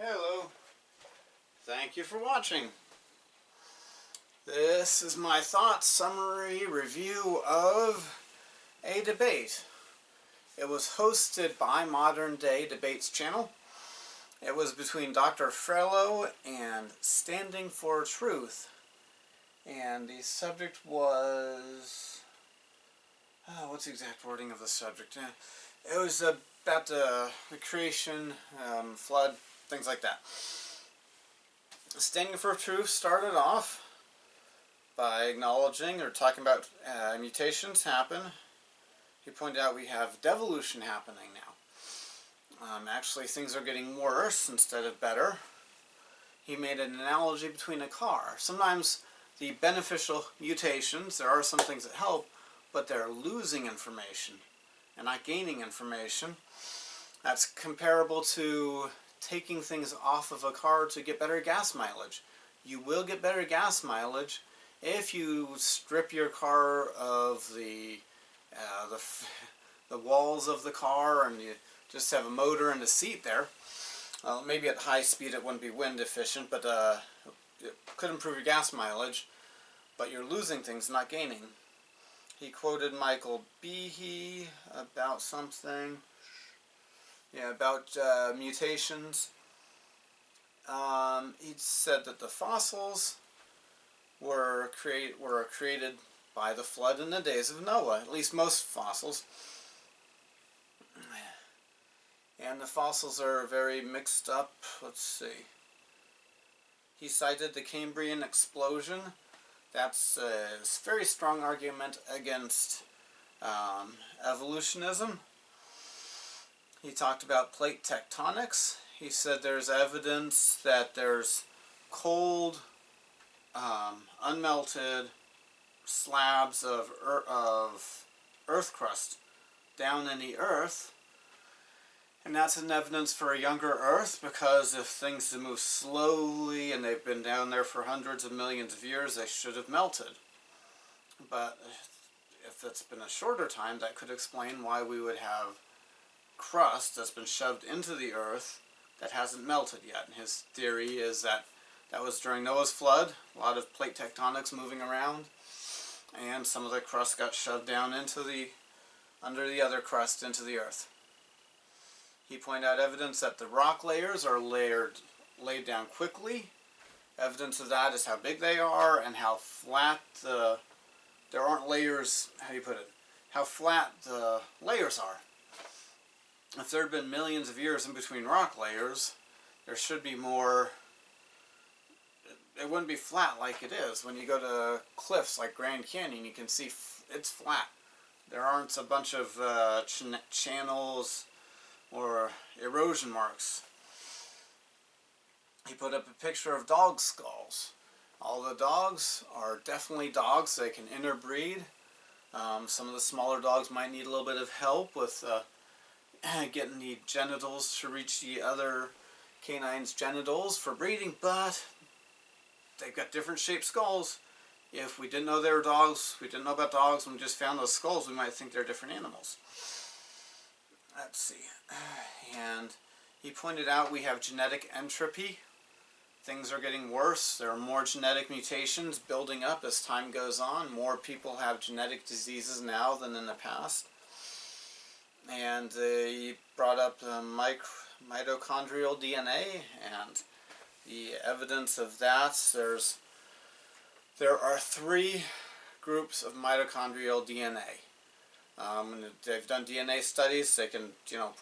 Hello. Thank you for watching. This is my thoughts summary review of a debate. It was hosted by Modern Day Debates channel. It was between Dr. Frello and Standing for Truth. And the subject was... what's the exact wording of the subject? It was about the creation, flood, things like that. Standing for Truth started off by acknowledging or talking about mutations happen. He pointed out we have devolution happening now. Actually, things are getting worse instead of better. He made an analogy between a car. Sometimes the beneficial mutations, there are some things that help, but they're losing information and not gaining information. That's comparable to taking things off of a car to get better gas mileage. You will get better gas mileage if you strip your car of the walls of the car and you just have a motor and a seat there. Maybe at high speed it wouldn't be wind efficient, but it could improve your gas mileage, but you're losing things, not gaining. He quoted Michael Behe about something. Yeah, about mutations. He said that the fossils were created by the flood in the days of Noah, at least most fossils. And the fossils are very mixed up. Let's see. He cited the Cambrian explosion. That's a very strong argument against evolutionism. He talked about plate tectonics. He said there's evidence that there's cold, unmelted slabs of earth crust down in the earth. And that's an evidence for a younger Earth, because if things move slowly and they've been down there for hundreds of millions of years, they should have melted. But if it's been a shorter time, that could explain why we would have crust that's been shoved into the Earth that hasn't melted yet. And his theory is that that was during Noah's flood, a lot of plate tectonics moving around, and some of the crust got shoved down under the other crust into the Earth. He pointed out evidence that the rock layers are laid down quickly. Evidence of that is how big they are and how flat there aren't layers, how do you put it, how flat the layers are. If there had been millions of years in between rock layers, there should be more, it wouldn't be flat like it is. When you go to cliffs like Grand Canyon, you can see it's flat. There aren't a bunch of channels or erosion marks. He put up a picture of dog skulls. All the dogs are definitely dogs. They can interbreed. Some of the smaller dogs might need a little bit of help with getting the genitals to reach the other canine's genitals for breeding, but they've got different shaped skulls. If we didn't know they were dogs, we didn't know about dogs, and we just found those skulls, we might think they're different animals. Let's see. And he pointed out we have genetic entropy. Things are getting worse. There are more genetic mutations building up as time goes on. More people have genetic diseases now than in the past. And he brought up mitochondrial DNA and the evidence of that. There are 3 groups of mitochondrial DNA. They've done DNA studies. They can,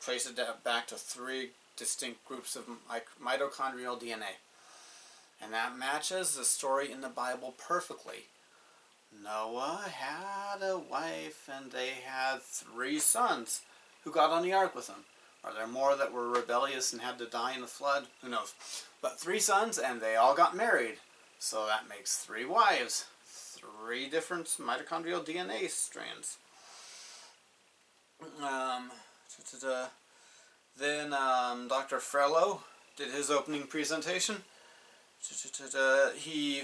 trace it back to 3 distinct groups of mitochondrial DNA. And that matches the story in the Bible perfectly. Noah had a wife and they had 3 sons who got on the ark with him. Are there more that were rebellious and had to die in the flood? Who knows? But 3 sons, and they all got married. So that makes 3 wives. 3 different mitochondrial DNA strands. Then Dr. Frello did his opening presentation. He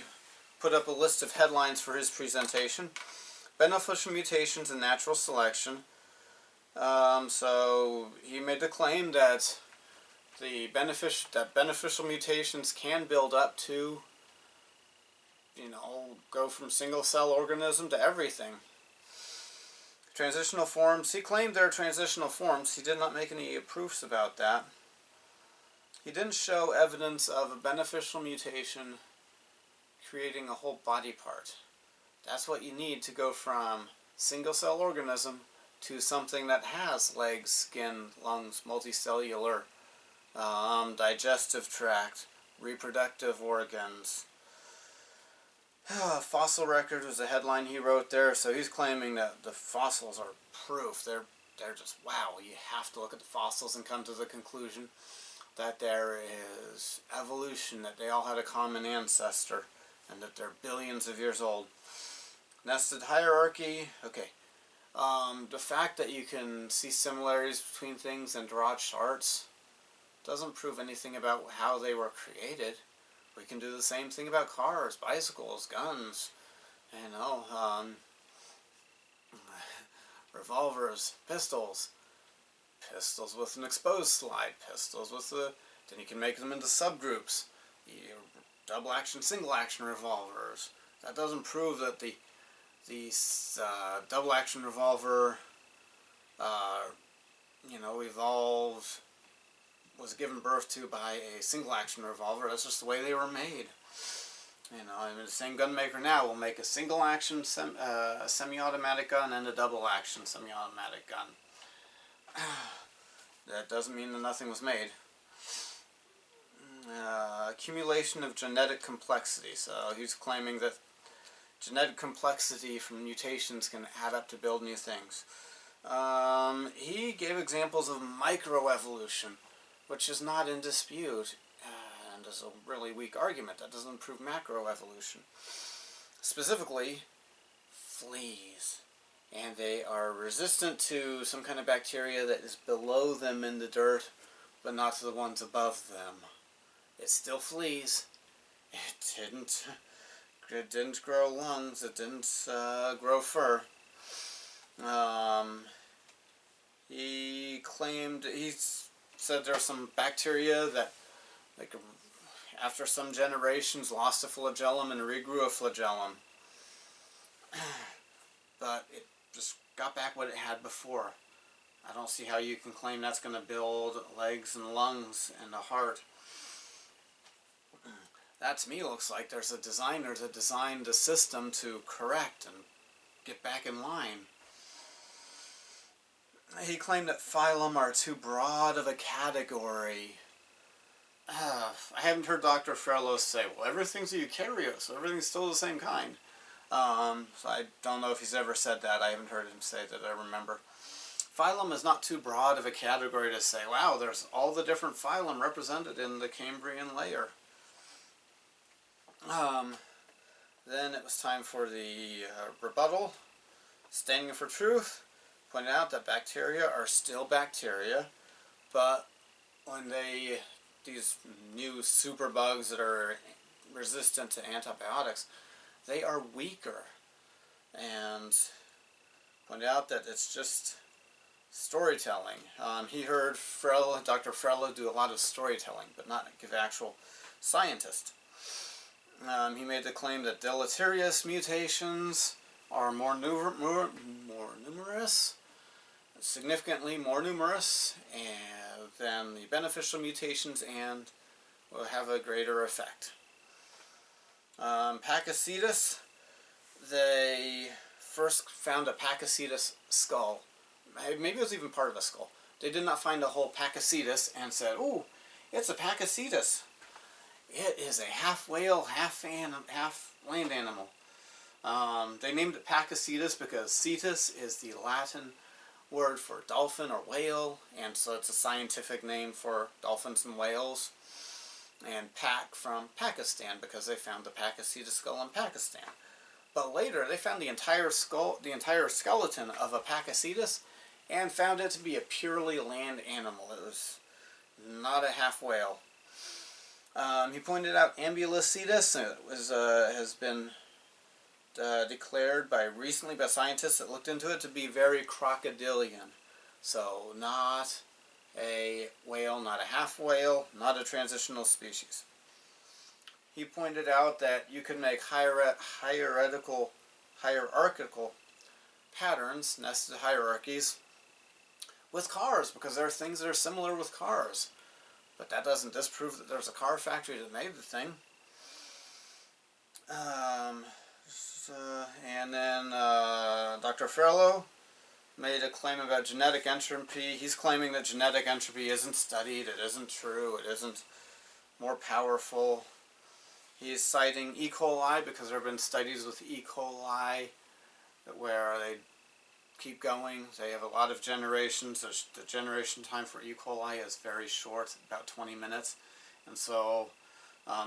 put up a list of headlines for his presentation. Beneficial mutations and natural selection. So he made the claim that that beneficial mutations can build up to, go from single cell organism to everything. Transitional forms. He claimed there are transitional forms. He did not make any proofs about that. He didn't show evidence of a beneficial mutation creating a whole body part. That's what you need to go from single cell organism to something that has legs, skin, lungs, multicellular, digestive tract, reproductive organs. Fossil record was a headline he wrote there, so he's claiming that the fossils are proof. They're just, wow, you have to look at the fossils and come to the conclusion that there is evolution, that they all had a common ancestor, and that they're billions of years old. Nested hierarchy, okay. The fact that you can see similarities between things and draw charts doesn't prove anything about how they were created. We can do the same thing about cars, bicycles, guns, revolvers, pistols with an exposed slide, then you can make them into subgroups. Double action, single action revolvers. That doesn't prove that the double action revolver, evolved, was given birth to by a single action revolver. That's just the way they were made. The same gun maker now will make a single action semi-automatic gun and a double action semi-automatic gun. That doesn't mean that nothing was made. Accumulation of genetic complexity. So he's claiming that genetic complexity from mutations can add up to build new things. He gave examples of microevolution, which is not in dispute, and is a really weak argument. That doesn't prove macroevolution. Specifically, fleas. And they are resistant to some kind of bacteria that is below them in the dirt, but not to the ones above them. It's still fleas. It didn't grow lungs. It didn't grow fur. He said there are some bacteria that, after some generations, lost a flagellum and regrew a flagellum. But it just got back what it had before. I don't see how you can claim that's going to build legs and lungs and a heart. That to me looks like there's a designer that designed a system to correct and get back in line. He claimed that phylum are too broad of a category. I haven't heard Dr. Frello say, well, everything's a eukaryote, so everything's still the same kind. So I don't know if he's ever said that. I haven't heard him say that I remember. Phylum is not too broad of a category to say, wow, there's all the different phylum represented in the Cambrian layer. Then it was time for the rebuttal. Standing for truth pointed out that bacteria are still bacteria, but when these new superbugs that are resistant to antibiotics, they are weaker. And pointed out that it's just storytelling. He heard Dr. Frello do a lot of storytelling, but not give actual scientist. He made the claim that deleterious mutations are more numerous, significantly more numerous than the beneficial mutations, and will have a greater effect. Pakicetus, they first found a Pakicetus skull. Maybe it was even part of a skull. They did not find a whole Pakicetus and said, "Ooh, it's a Pakicetus. It is a half whale, half land animal." They named it Pakicetus because cetus is the Latin word for dolphin or whale, and so it's a scientific name for dolphins and whales. And Pak from Pakistan because they found the Pakicetus skull in Pakistan. But later they found the entire skeleton of a Pakicetus and found it to be a purely land animal. It was not a half whale. He pointed out Ambulocetus has been declared recently by scientists that looked into it to be very crocodilian. So not a whale, not a half whale, not a transitional species. He pointed out that you can make hierarchical patterns, nested hierarchies, with cars, because there are things that are similar with cars. But that doesn't disprove that there's a car factory that made the thing. And then Dr. Farlow made a claim about genetic entropy. He's claiming that genetic entropy isn't studied, it isn't true, it isn't more powerful. He's citing E. coli because there have been studies with E. coli where they keep going. They have a lot of generations. The generation time for E. coli is very short, about 20 minutes. And so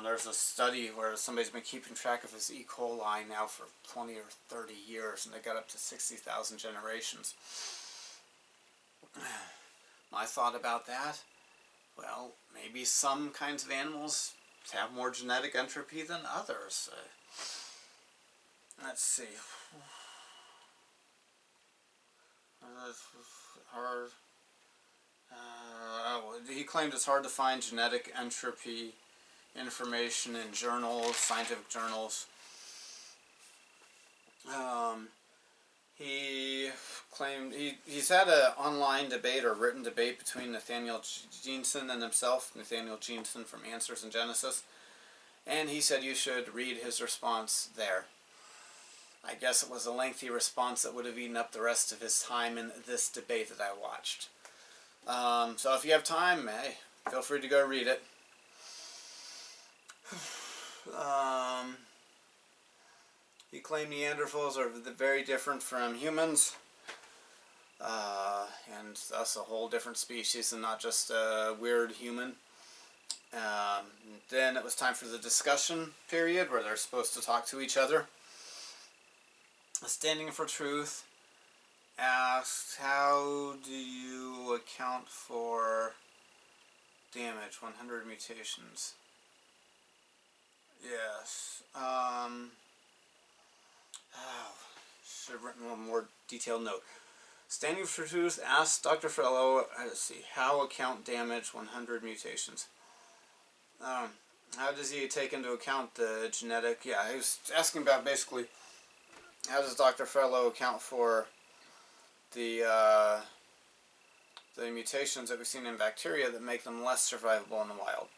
there's a study where somebody's been keeping track of his E. coli now for 20 or 30 years, and they got up to 60,000 generations. My thought about that, well, maybe some kinds of animals have more genetic entropy than others. Let's see. He claimed it's hard to find genetic entropy information in journals, scientific journals. He claimed he's had an online debate or written debate between Nathaniel Jeanson and himself, Nathaniel Jeanson from Answers in Genesis, and he said you should read his response there. I guess it was a lengthy response that would have eaten up the rest of his time in this debate that I watched. So if you have time, hey, feel free to go read it. He claimed Neanderthals are very different from humans, and thus a whole different species and not just a weird human. Then it was time for the discussion period where they're supposed to talk to each other. Standing for Truth asked, how do you account for damage, 100 mutations? Yes. Should have written a more detailed note. Standing for Truth asked Dr. Farlow, let's see, how account damage 100 mutations? How does he take into account the genetic? Yeah, he was asking about basically how does Dr. Farlow account for the mutations that we've seen in bacteria that make them less survivable in the wild?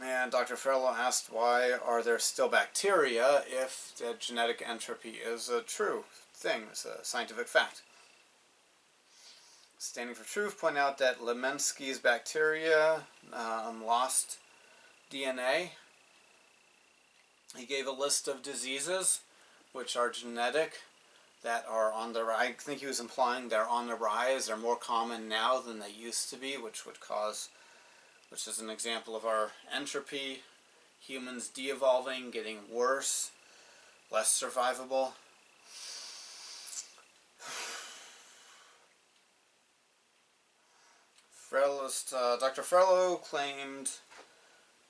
And Dr. Farlow asked, why are there still bacteria if the genetic entropy is a true thing, it's a scientific fact? Standing for Truth point out that Lemensky's bacteria lost DNA. He gave a list of diseases which are genetic, that are on the rise. I think he was implying they're on the rise, they're more common now than they used to be, which is an example of our entropy, humans de-evolving, getting worse, less survivable. Dr. Farlow claimed,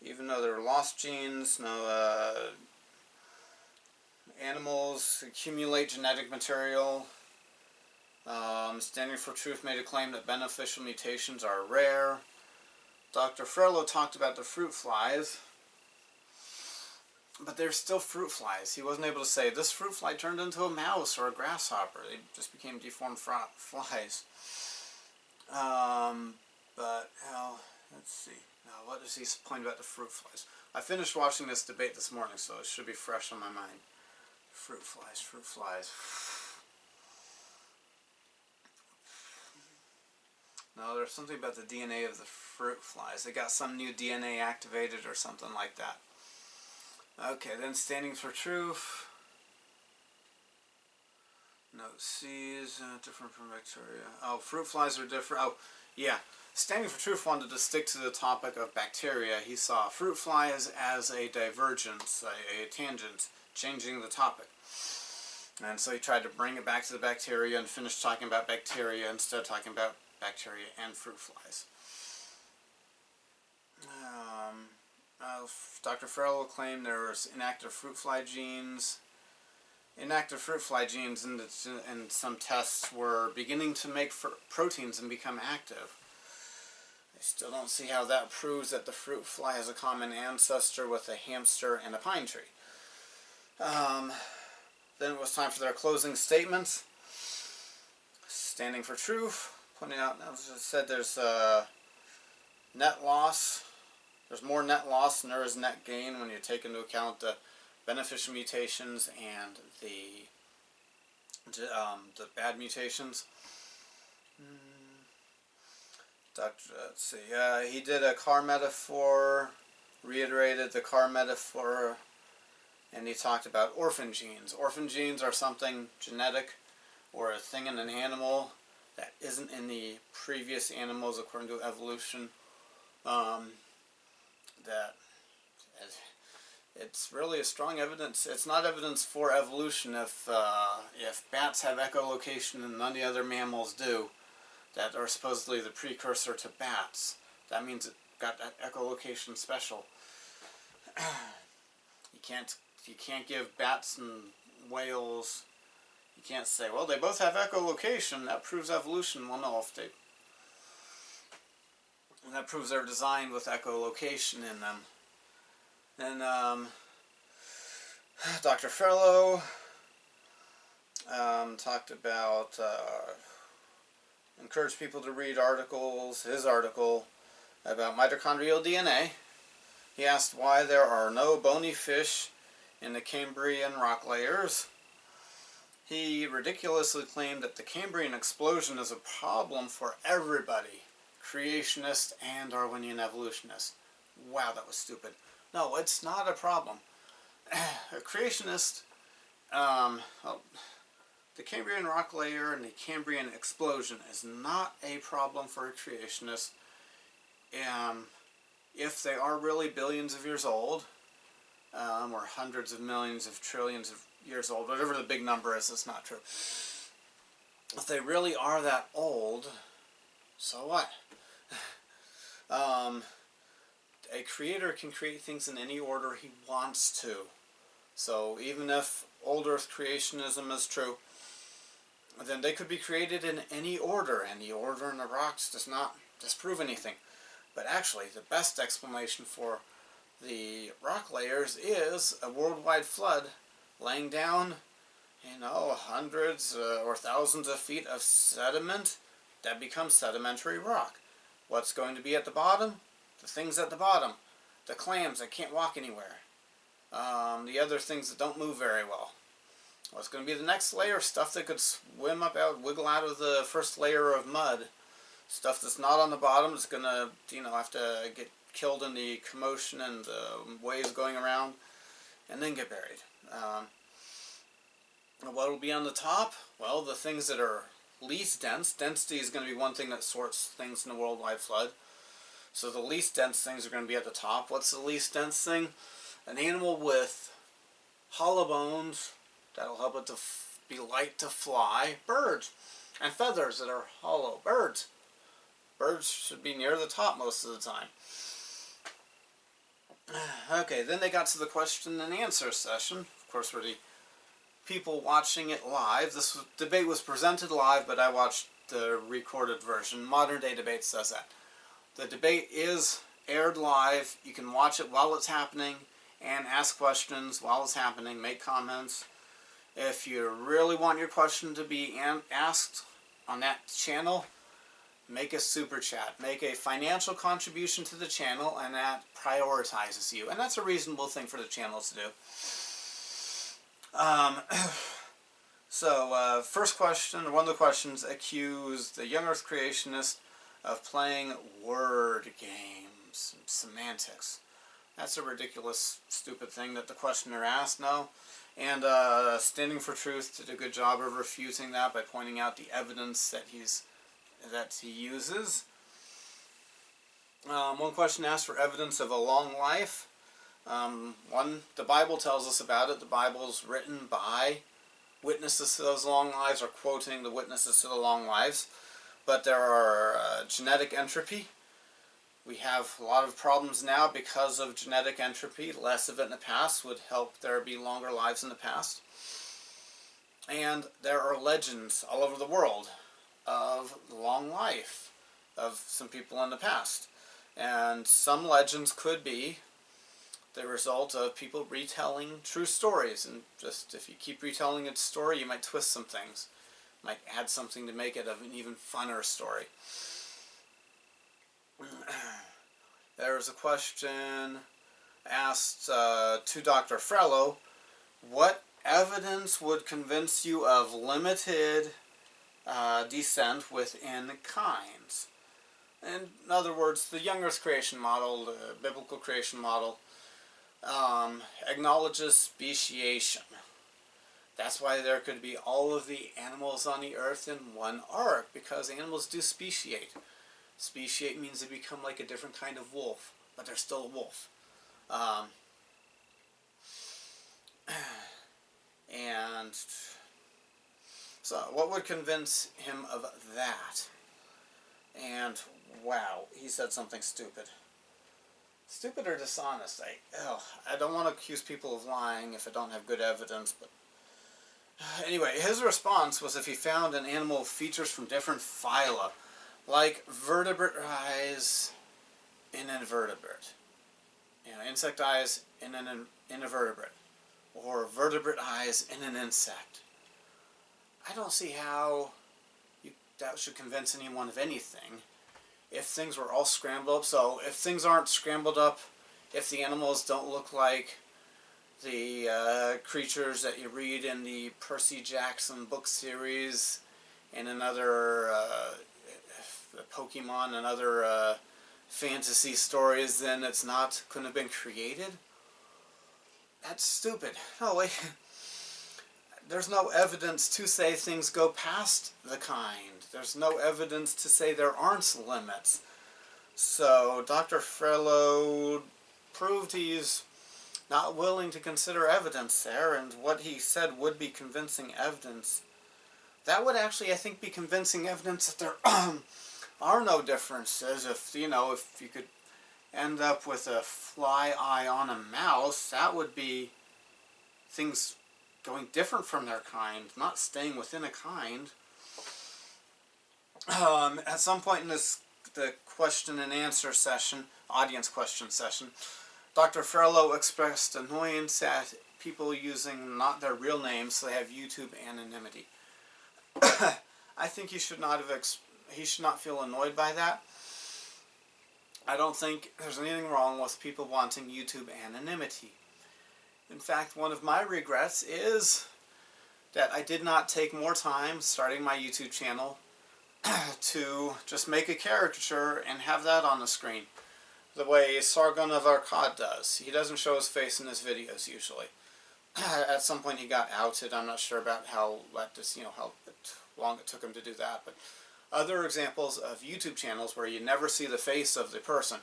even though there were lost genes, animals accumulate genetic material. Standing for Truth made a claim that beneficial mutations are rare. Dr. Farlow talked about the fruit flies, but they're still fruit flies. He wasn't able to say, this fruit fly turned into a mouse or a grasshopper. They just became deformed flies. But, let's see. Now, what does he point about the fruit flies? I finished watching this debate this morning, so it should be fresh on my mind. Fruit flies, fruit flies. No, there's something about the DNA of the fruit flies. They got some new DNA activated or something like that. Okay, then Standing for Truth. Note C is different from bacteria. Oh, fruit flies are different. Oh, yeah. Standing for Truth wanted to stick to the topic of bacteria. He saw fruit flies as a divergence, a tangent, changing the topic. And so he tried to bring it back to the bacteria and finish talking about bacteria instead of talking about bacteria and fruit flies. Dr. Farlow claimed there was inactive fruit fly genes. Inactive fruit fly genes in some tests were beginning to make proteins and become active. I still don't see how that proves that the fruit fly has a common ancestor with a hamster and a pine tree. Then it was time for their closing statements. Standing for truth, pointing out, as I said, there's net loss. There's more net loss than there is net gain when you take into account the beneficial mutations and the bad mutations. Let's see. He did a car metaphor, reiterated the car metaphor, and he talked about orphan genes. Orphan genes are something genetic or a thing in an animal that isn't in the previous animals according to evolution. That it's really a strong evidence. It's not evidence for evolution if bats have echolocation and none of the other mammals do, that are supposedly the precursor to bats. That means it got that echolocation special. You can't give bats and whales. You can't say, well, they both have echolocation. That proves evolution. Well, no, and that proves they're designed with echolocation in them. Then Dr. Farlow talked about encourage people to read articles. His article about mitochondrial DNA. He asked why there are no bony fish in the Cambrian rock layers. He ridiculously claimed that the Cambrian explosion is a problem for everybody, creationists and Darwinian evolutionists. Wow, that was stupid. No, it's not a problem. A creationist, the Cambrian rock layer and the Cambrian explosion is not a problem for a creationist. If they are really billions of years old, or hundreds of millions of trillions of years old, whatever the big number is, it's not true. If they really are that old, so what? A creator can create things in any order he wants to. So even if old earth creationism is true, then they could be created in any order, and the order in the rocks does not disprove anything. But actually, the best explanation for the rock layers is a worldwide flood laying down, hundreds or thousands of feet of sediment that becomes sedimentary rock. What's going to be at the bottom? The things at the bottom. The clams that can't walk anywhere. The other things that don't move very well. What's going to be the next layer? Stuff that could swim wiggle out of the first layer of mud. Stuff that's not on the bottom is going to, have to get killed in the commotion and the waves going around, and then get buried. What will be on the top? Well, the things that are least dense. Density is going to be one thing that sorts things in a worldwide flood. So the least dense things are going to be at the top. What's the least dense thing? An animal with hollow bones that'll help it to be light to fly. Birds. And feathers that are hollow. Birds. Birds should be near the top most of the time. Okay, then they got to the question and answer session. Of course, for the people watching it live, debate was presented live, but I watched the recorded version. Modern Day Debate says that. The debate is aired live. You can watch it while it's happening and ask questions while it's happening, make comments. If you really want your question to be asked on that channel, make a super chat. Make a financial contribution to the channel, and that prioritizes you. And that's a reasonable thing for the channel to do. First question, one of the questions accused the young earth creationist of playing word games, semantics. That's a ridiculous, stupid thing that the questioner asked, no? And Standing for Truth did a good job of refuting that by pointing out the evidence that he uses. One question asked for evidence of a long life. The Bible tells us about it. The Bible's written by witnesses to those long lives, or quoting the witnesses to the long lives. But there are genetic entropy. We have a lot of problems now because of genetic entropy. Less of it in the past would help there be longer lives in the past. And there are legends all over the world of long life of some people in the past. And some legends could be the result of people retelling true stories. And just if you keep retelling a story, you might twist some things. Might add something to make it an even funner story. There was a question asked to Dr. Frello, what evidence would convince you of limited descent within kinds? In other words, the Young's creation model, the biblical creation model, acknowledges speciation. That's why there could be all of the animals on the earth in one ark, because animals do speciate. Speciate means they become like a different kind of wolf, but they're still a wolf. And so what would convince him of that? And wow, he said something stupid. Stupid or dishonest? I don't want to accuse people of lying if I don't have good evidence, but anyway, his response was if he found an animal with features from different phyla, like vertebrate eyes in an invertebrate, insect eyes in an invertebrate, or vertebrate eyes in an insect. I don't see how that should convince anyone of anything if things were all scrambled up. So if things aren't scrambled up, if the animals don't look like the creatures that you read in the Percy Jackson book series and another Pokemon and other fantasy stories, then it's couldn't have been created? That's stupid. No, wait. There's no evidence to say things go past the kind. There's no evidence to say there aren't limits. So Dr. Frello proved he's not willing to consider evidence there, and what he said would be convincing evidence. That would actually, I think, be convincing evidence that there are no differences. If you could end up with a fly eye on a mouse, that would be things going different from their kind, not staying within a kind. At some point in the question and answer session, audience question session, Dr. Frello expressed annoyance at people using not their real names, so they have YouTube anonymity. I think he should not feel annoyed by that. I don't think there's anything wrong with people wanting YouTube anonymity. In fact, one of my regrets is that I did not take more time starting my YouTube channel to just make a caricature and have that on the screen, the way Sargon of Akkad does. He doesn't show his face in his videos usually. At some point he got outed. I'm not sure about how long it took him to do that, but other examples of YouTube channels where you never see the face of the person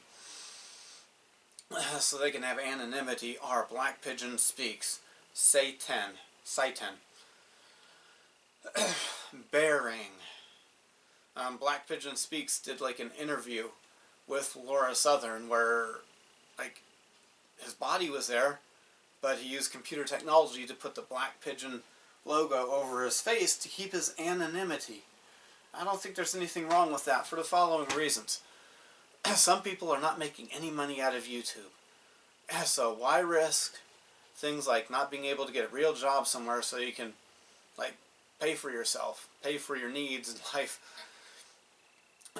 so they can have anonymity are Black Pigeon Speaks, Satan, Bearing. Black Pigeon Speaks did like an interview with Laura Southern where his body was there, but he used computer technology to put the Black Pigeon logo over his face to keep his anonymity. I don't think there's anything wrong with that for the following reasons. Some people are not making any money out of YouTube. So why risk things like not being able to get a real job somewhere so you can pay for yourself, pay for your needs in life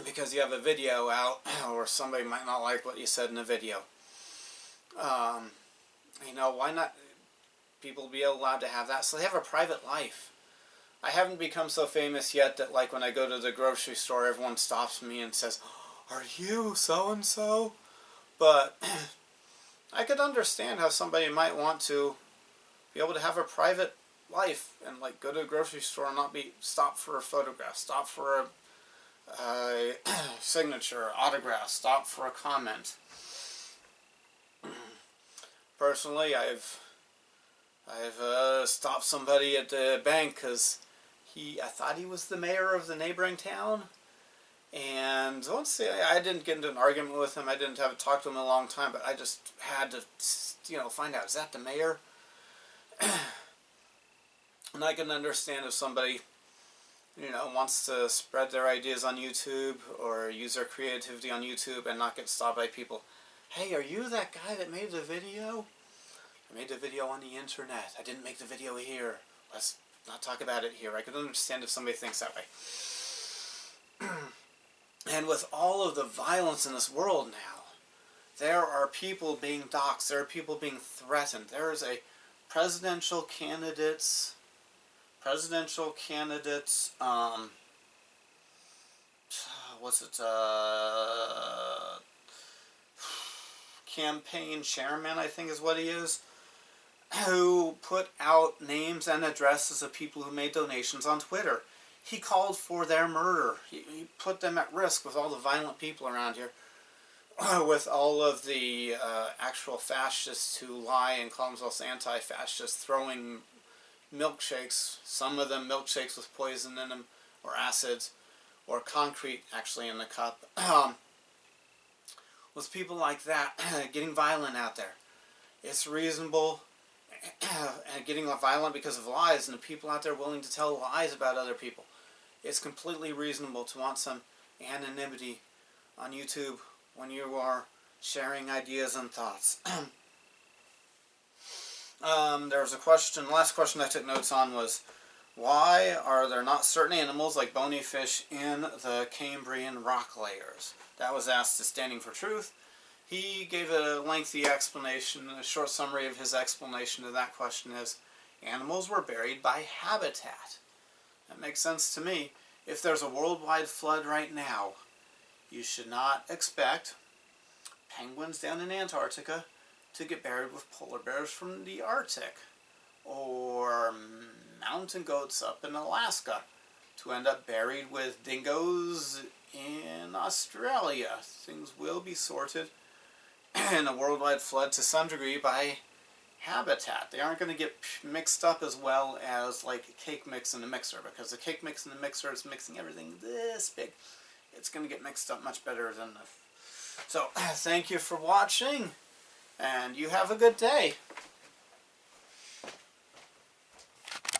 because you have a video out or somebody might not like what you said in the video. Why not people be allowed to have that so they have a private life? I haven't become so famous yet that when I go to the grocery store everyone stops me and says, "Are you so-and-so?" But I could understand how somebody might want to be able to have a private life and go to a grocery store and not be stopped for a photograph, stopped for a signature, autograph, stopped for a comment. Personally, I've stopped somebody at the bank because I thought he was the mayor of the neighboring town, and I didn't get into an argument with him. I didn't have to talk to him in a long time, but I just had to, find out, is that the mayor? And I can understand if somebody wants to spread their ideas on YouTube or use their creativity on YouTube and not get stopped by people. Hey, are you that guy that made the video? I made the video on the internet. I didn't make the video here. Let's not talk about it here. I could understand if somebody thinks that way. And with all of the violence in this world now, there are people being doxxed. There are people being threatened. There is a presidential candidates, campaign chairman, I think is what he is, who put out names and addresses of people who made donations on Twitter. He called for their murder. He put them at risk with all the violent people around here, with all of the actual fascists who lie and call themselves anti-fascists, throwing milkshakes, some of them milkshakes with poison in them, or acids, or concrete actually in the cup. With people like that getting violent out there. It's reasonable, and getting violent because of lies, and the people out there willing to tell lies about other people. It's completely reasonable to want some anonymity on YouTube when you are sharing ideas and thoughts. There was a question, the last question I took notes on was, why are there not certain animals like bony fish in the Cambrian rock layers? That was asked to Standing for Truth. He gave a lengthy explanation. A short summary of his explanation to that question is, animals were buried by habitat. That makes sense to me. If there's a worldwide flood right now, you should not expect penguins down in Antarctica to get buried with polar bears from the Arctic, or mountain goats up in Alaska to end up buried with dingoes in Australia. Things will be sorted in a worldwide flood to some degree by habitat. They aren't going to get mixed up as well as like cake mix in a mixer, because the cake mix in the mixer is mixing everything this big. It's going to get mixed up much better than the... So, thank you for watching, and you have a good day.